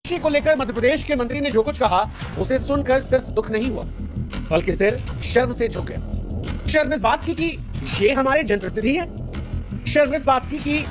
कृषि को लेकर मध्य प्रदेश के मंत्री ने जो कुछ कहा उसे सुनकर सिर्फ दुख नहीं हुआ बल्कि सिर शर्म से झुक गया। शर्म इस बात की कि ये हमारे जनप्रतिनिधि हैं। शर्म इस बात की कि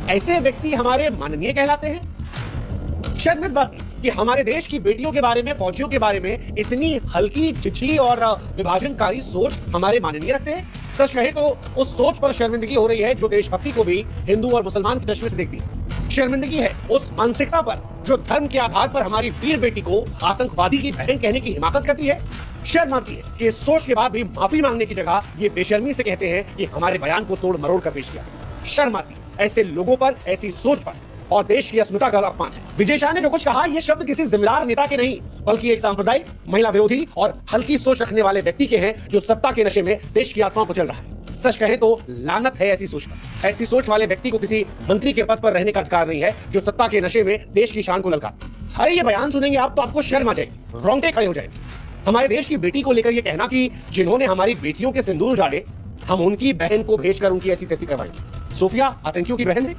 ऐसे व्यक्ति हमारे माननीय कहलाते हैं। शर्म इस बात की कि हमारे देश की बेटियों के बारे में, फौजियों के बारे में इतनी हल्की, चिछली और विभाजनकारी सोच हमारे माननीय रखते हैं। सच कहे तो उस सोच पर शर्मिंदगी हो रही है जो देशभक्ति को भी हिंदू और मुसलमान की चश्मे से देखती है। शर्मिंदगी है उस मानसिकता पर जो धर्म के आधार पर हमारी वीर बेटी को आतंकवादी की बहन कहने की हिमाकत करती है। शर्म आती है कि इस सोच के बाद भी माफी मांगने की जगह ये बेशर्मी से कहते हैं कि हमारे बयान को तोड़ मरोड़ कर पेश किया। शर्म आती है ऐसे लोगों पर, ऐसी सोच पर, और देश की अस्मिता का अपमान है। विजय शाह ने जो कुछ कहा ये शब्द किसी जिम्मेदार नेता के नहीं बल्कि एक सांप्रदायिक, महिला विरोधी और हल्की सोच रखने वाले व्यक्ति के हैं जो सत्ता के नशे में देश की आत्मा को चल रहा है। सच कहे तो लानत है ऐसी सोच पर। ऐसी सोच वाले व्यक्ति को किसी मंत्री के पद पर रहने का अधिकार नहीं है जो सत्ता के नशे में देश की शान को ललकारता। अरे ये बयान सुनेंगे आप तो आपको शर्म आ जाएगी, रोंगटे खड़े हो जाएंगे। हमारे देश की बेटी को लेकर ये कहना कि जिन्होंने हमारी बेटियों के सिंदूर उजाड़े हम उनकी बहन को भेजकर उनकी ऐसी तैसी करवाएंगे। सोफिया आतंकियों की बहन है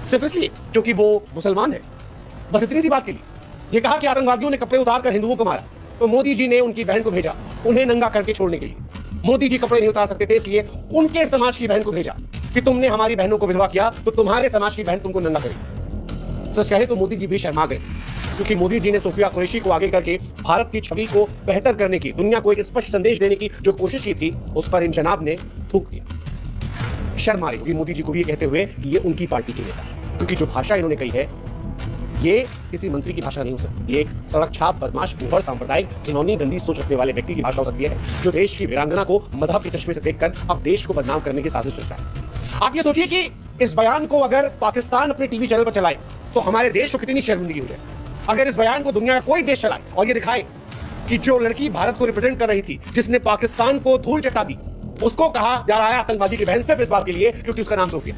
सिर्फ इसलिए क्योंकि वो मुसलमान है, बस इतनी सी बात के लिए। ये कहा कि आतंकवादियों ने कपड़े उतार कर हिंदुओं को मारा तो मोदी जी ने उनकी बहन को भेजा उन्हें नंगा करके छोड़ने के लिए। मोदी जी कपड़े नहीं उतार सकते थे इसलिए उनके समाज की बहन को भेजा कि तुमने हमारी बहनों को विधवा किया तो तुम्हारे समाज की बहन तुमको नंगा करेगी। सच कहे तो मोदी जी भी शर्मा गए क्योंकि मोदी जी ने सोफिया कुरैशी को आगे करके भारत की छवि को बेहतर करने की, दुनिया को एक स्पष्ट संदेश देने की जो कोशिश की थी उस पर इन जनाब ने थूक दिया। शर्म आ रही होगी मोदी जी को भी कहते हुए कि ये उनकी पार्टी के नेता है, क्योंकि जो भाषा इन्होंने कही है ये किसी मंत्री की भाषा नहीं हो सकती। ये एक सड़क छाप, बदमाश, फूहड़, सांप्रदायिक, घिनौनी, गंदी सोच रखने वाले व्यक्ति की भाषा हो सकती है जो देश की वीरांगना को मजहब के चश्मे से देखकर अब देश को बदनाम करने की साजिश रचता है। आप ये सोचिए कि इस बयान को अगर पाकिस्तान अपने टीवी चैनल पर चलाए तो हमारे देश को कितनी शर्मिंदगी हो जाए। अगर इस बयान को दुनिया का कोई देश चलाए और ये दिखाए कि जो लड़की भारत को रिप्रेजेंट कर रही थी, जिसने पाकिस्तान को धूल चटा दी, उसको कहा जा रहा है आतंकवादी की बहन सिर्फ इस बात के लिए क्योंकि उसका नाम सोफिया।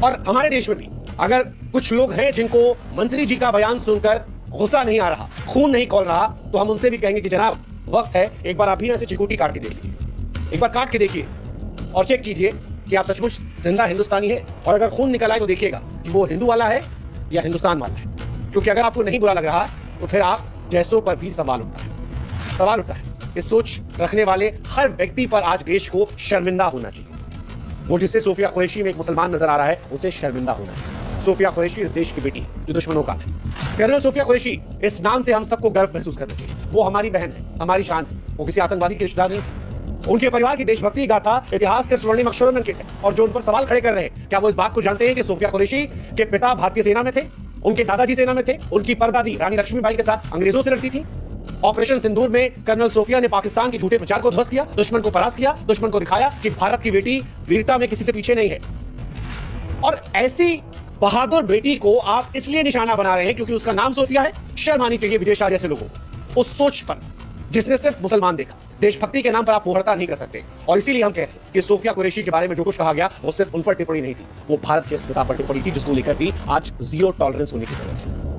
और हमारे देश में भी अगर कुछ लोग हैं जिनको मंत्री जी का बयान सुनकर गुस्सा नहीं आ रहा, खून नहीं खौल रहा, तो हम उनसे भी कहेंगे कि जनाब वक्त है एक बार आप भी ऐसे चिकूटी काट के देख लीजिए, एक बार काट के देखिए और चेक कीजिए कि आप सचमुच जिंदा हिंदुस्तानी है। और अगर खून निकल आए तो देखिएगा कि वो हिंदू वाला है या हिंदुस्तान वाला है। क्योंकि अगर आपको नहीं बुरा लग रहा तो फिर आप जैसों पर भी सवाल उठता है। इस सोच रखने वाले हर व्यक्ति पर आज देश को शर्मिंदा होना चाहिए। वो जिससे सोफिया कुरैशी में एक मुसलमान नजर आ रहा है उसे शर्मिंदा होना चाहिए। सोफिया कुरैशी इस देश की बेटी जो दुश्मनों का है। कर्नल सोफिया कुरैशी इस नाम से हम सबको गर्व महसूस करना चाहिए। वो हमारी बहन है, हमारी शान है। वो किसी आतंकवादी के रिश्तेदार नहीं। उनके परिवार की देशभक्ति गाथा इतिहास के स्वर्णिम अक्षरों में अंकित है। और जो उन पर सवाल खड़े कर रहे हैं, क्या वो इस बात को जानते हैं कि सोफिया कुरैशी के पिता भारतीय सेना में थे, उनके दादाजी सेना में थे, उनकी परदादी रानी लक्ष्मीबाई के साथ अंग्रेजों से लड़ती थी। ऑपरेशन सिंदूर में कर्नल सोफिया ने पाकिस्तान के झूठे प्रचार को ध्वस्त किया, दुश्मन को परास्त किया, दुश्मन को दिखाया कि भारत की बेटी वीरता में किसी से पीछे नहीं है। और ऐसी बहादुर बेटी को आप इसलिए निशाना बना रहे हैं क्योंकि उसका नाम सोफिया है। शर्म आनी चाहिए विजय शाह जैसे लोगों को उस सोच पर जिसने सिर्फ मुसलमान देखा। देशभक्ति के नाम पर आप पोहड़ता नहीं कर सकते। और इसीलिए हम कह रहे हैं कि सोफिया कुरैशी के बारे में जो कुछ कहा गया वो सिर्फ उन पर टिप्पणी नहीं थी, वो भारत की अस्मिता पर टिप्पणी थी जिसको लेकर भी आज जीरो टॉलरेंस होने की जरूरत है।